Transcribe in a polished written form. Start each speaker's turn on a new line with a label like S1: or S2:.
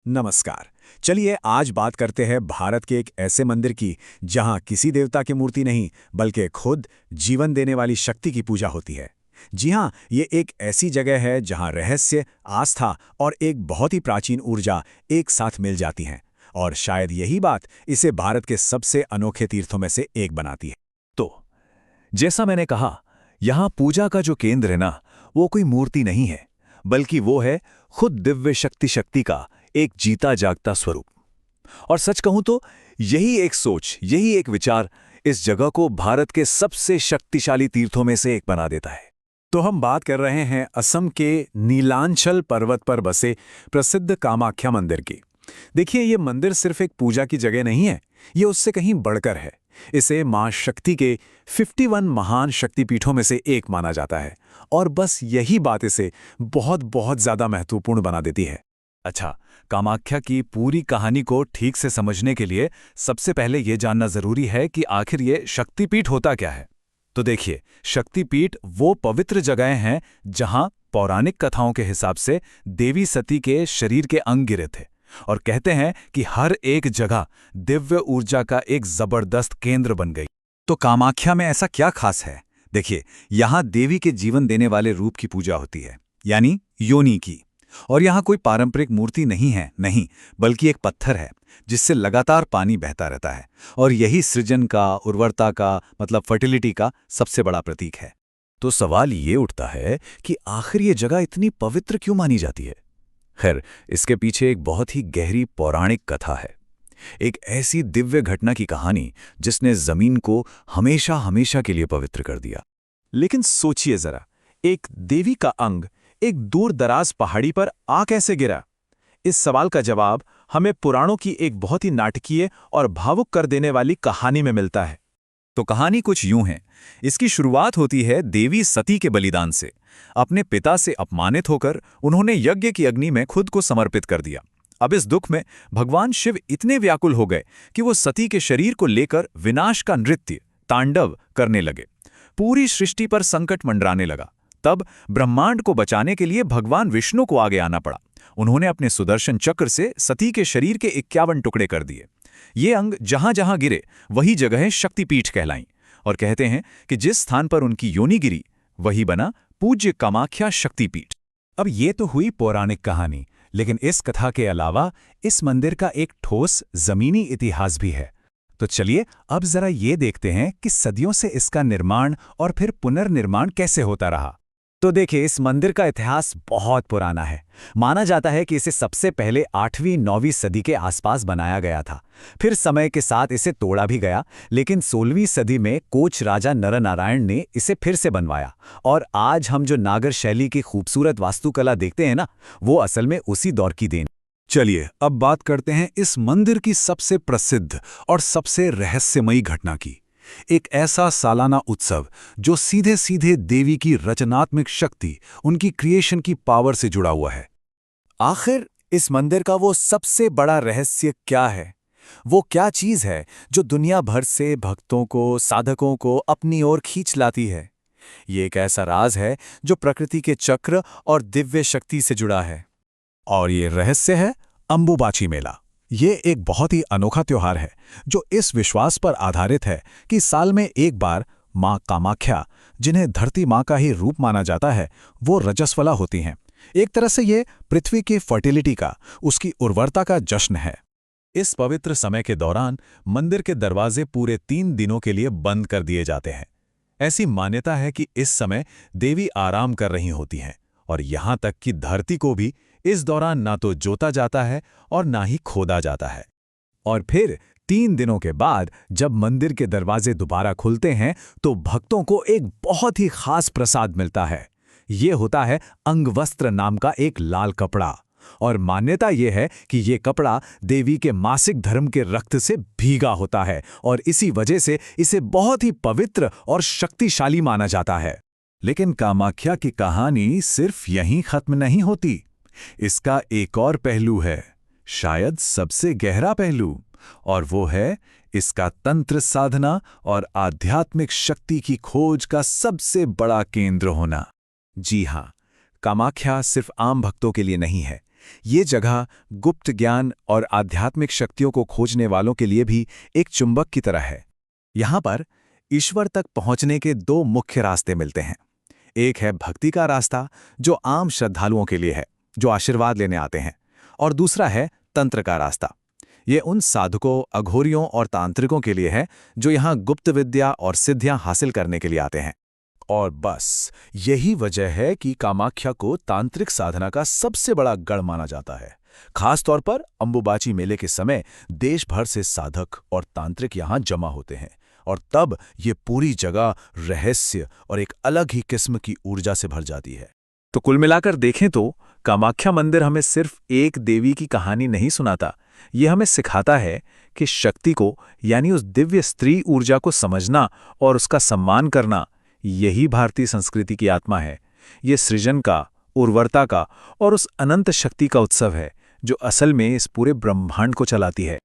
S1: नमस्कार। चलिए आज बात करते हैं भारत के एक ऐसे मंदिर की जहां किसी देवता की मूर्ति नहीं बल्कि खुद जीवन देने वाली शक्ति की पूजा होती है। जी हां, ये एक ऐसी जगह है जहां रहस्य, आस्था और एक बहुत ही प्राचीन ऊर्जा एक साथ मिल जाती हैं। और शायद यही बात इसे भारत के सबसे अनोखे तीर्थों में से एक बनाती है।
S2: तो जैसा मैंने कहा, यहाँ पूजा का जो केंद्र है ना, वो कोई मूर्ति नहीं है, बल्कि वो है खुद दिव्य शक्ति का एक जीता जागता स्वरूप। और सच कहूं तो यही एक सोच, यही एक विचार इस जगह को भारत के सबसे शक्तिशाली तीर्थों में से एक बना देता है।
S1: तो हम बात कर रहे हैं असम के नीलांचल पर्वत पर बसे प्रसिद्ध कामाख्या मंदिर की। देखिए, ये मंदिर सिर्फ एक पूजा की जगह नहीं है, ये उससे कहीं बढ़कर है। इसे मां शक्ति के 51 महान शक्तिपीठों में से एक माना जाता है, और बस यही बात इसे बहुत बहुत ज्यादा महत्वपूर्ण बना देती है।
S2: अच्छा, कामाख्या की पूरी कहानी को ठीक से समझने के लिए सबसे पहले ये जानना जरूरी है कि आखिर ये शक्तिपीठ होता क्या है। तो देखिए, शक्तिपीठ वो पवित्र जगहें हैं जहां पौराणिक कथाओं के हिसाब से देवी सती के शरीर के अंग गिरे थे, और कहते हैं कि हर एक जगह दिव्य ऊर्जा का एक जबरदस्त केंद्र बन गई।
S3: तो कामाख्या में ऐसा क्या खास है? देखिए, यहाँ देवी के जीवन देने वाले रूप की पूजा होती है, यानी योनि की। और यहाँ कोई पारंपरिक मूर्ति नहीं है, नहीं, बल्कि एक पत्थर है जिससे लगातार पानी बहता रहता है। और यही सृजन का, उर्वरता का, मतलब फर्टिलिटी का सबसे बड़ा प्रतीक है।
S2: तो सवाल ये उठता है कि आखिर ये जगह इतनी पवित्र क्यों मानी जाती है? खैर, इसके पीछे एक बहुत ही गहरी पौराणिक कथा है। एक ऐसी दिव्य घटना की कहानी जिसने जमीन को हमेशा हमेशा के लिए पवित्र कर दिया।
S1: लेकिन सोचिए जरा, एक देवी का अंग एक दूर दराज पहाड़ी पर आ कैसे गिरा? इस सवाल का जवाब हमें पुराणों की एक बहुत ही नाटकीय और भावुक कर देने वाली कहानी में मिलता है।
S3: तो कहानी कुछ यूं है। इसकी शुरुआत होती है देवी सती के बलिदान से। अपने पिता से अपमानित होकर उन्होंने यज्ञ की अग्नि में खुद को समर्पित कर दिया। अब इस दुख में भगवान शिव इतने व्याकुल हो गए कि वो सती के शरीर को लेकर विनाश का नृत्य, तांडव करने लगे। पूरी सृष्टि पर संकट मंडराने लगा। तब ब्रह्मांड को बचाने के लिए भगवान विष्णु को आगे आना पड़ा। उन्होंने अपने सुदर्शन चक्र से सती के शरीर के 51 टुकड़े कर दिए। ये अंग जहां जहां गिरे वही जगहें शक्तिपीठ कहलाईं, और कहते हैं कि जिस स्थान पर उनकी योनि गिरी वही बना पूज्य कामाख्या शक्तिपीठ।
S1: अब ये तो हुई पौराणिक कहानी, लेकिन इस कथा के अलावा इस मंदिर का एक ठोस जमीनी इतिहास भी है। तो चलिए अब जरा ये देखते हैं कि सदियों से इसका निर्माण और फिर पुनर्निर्माण कैसे होता रहा।
S3: तो देखिए, इस मंदिर का इतिहास बहुत पुराना है। माना जाता है कि इसे सबसे पहले 8वीं-9वीं सदी के आसपास बनाया गया था। फिर समय के साथ इसे तोड़ा भी गया, लेकिन 16वीं सदी में कोच राजा नरनारायण ने इसे फिर से बनवाया। और आज हम जो नागर शैली की खूबसूरत वास्तुकला देखते हैं ना, वो असल में उसी दौर की देन।
S1: चलिए अब बात करते हैं इस मंदिर की सबसे प्रसिद्ध और सबसे रहस्यमयी घटना की। एक ऐसा सालाना उत्सव जो सीधे सीधे देवी की रचनात्मक शक्ति, उनकी क्रिएशन की पावर से जुड़ा हुआ है।
S3: आखिर इस मंदिर का वो सबसे बड़ा रहस्य क्या है? वो क्या चीज है जो दुनिया भर से भक्तों को, साधकों को अपनी ओर खींच लाती है? ये एक ऐसा राज है जो प्रकृति के चक्र और दिव्य शक्ति से जुड़ा है।
S1: और ये रहस्य है अंबुबाची मेला। ये एक बहुत ही अनोखा त्योहार है जो इस विश्वास पर आधारित है कि साल में एक बार मां कामाख्या, जिन्हें धरती मां का ही रूप माना जाता है, वो रजस्वला होती हैं। एक तरह से ये पृथ्वी की फर्टिलिटी का, उसकी उर्वरता का जश्न है। इस पवित्र समय के दौरान मंदिर के दरवाजे पूरे 3 दिनों के लिए बंद कर दिए जाते हैं। ऐसी मान्यता है कि इस समय देवी आराम कर रही होती हैं, और यहां तक कि धरती को भी इस दौरान ना तो जोता जाता है और ना ही खोदा जाता है। और फिर 3 दिनों के बाद जब मंदिर के दरवाजे दोबारा खुलते हैं तो भक्तों को एक बहुत ही खास प्रसाद मिलता है। ये होता है अंगवस्त्र नाम का एक लाल कपड़ा। और मान्यता ये है कि ये कपड़ा देवी के मासिक धर्म के रक्त से भीगा होता है, और इसी वजह से इसे बहुत ही पवित्र और शक्तिशाली माना जाता है। लेकिन कामाख्या की कहानी सिर्फ यहीं खत्म नहीं होती। इसका एक और पहलू है, शायद सबसे गहरा पहलू, और वो है इसका तंत्र साधना और आध्यात्मिक शक्ति की खोज का सबसे बड़ा केंद्र होना। जी हां, कामाख्या सिर्फ आम भक्तों के लिए नहीं है, ये जगह गुप्त ज्ञान और आध्यात्मिक शक्तियों को खोजने वालों के लिए भी एक चुंबक की तरह है। यहाँ पर ईश्वर तक पहुँचने के दो मुख्य रास्ते मिलते हैं। एक है भक्ति का रास्ता, जो आम श्रद्धालुओं के लिए है, जो आशीर्वाद लेने आते हैं, और दूसरा है तंत्र का रास्ता। ये उन साधकों, अघोरियों और तांत्रिकों के लिए है जो यहाँ गुप्त विद्या और सिद्धियां हासिल करने के लिए आते हैं। और बस यही वजह है कि कामाख्या को तांत्रिक साधना का सबसे बड़ा गढ़ माना जाता है। खास तौर पर अंबुबाची मेले के समय देश भर से साधक और तांत्रिक यहाँ जमा होते हैं, और तब ये पूरी जगह रहस्य और एक अलग ही किस्म की ऊर्जा से भर जाती है।
S3: तो कुल मिलाकर देखें तो कामाख्या मंदिर हमें सिर्फ एक देवी की कहानी नहीं सुनाता, ये हमें सिखाता है कि शक्ति को, यानी उस दिव्य स्त्री ऊर्जा को समझना और उसका सम्मान करना, यही भारतीय संस्कृति की आत्मा है। ये सृजन का, उर्वरता का और उस अनंत शक्ति का उत्सव है जो असल में इस पूरे ब्रह्मांड को चलाती है।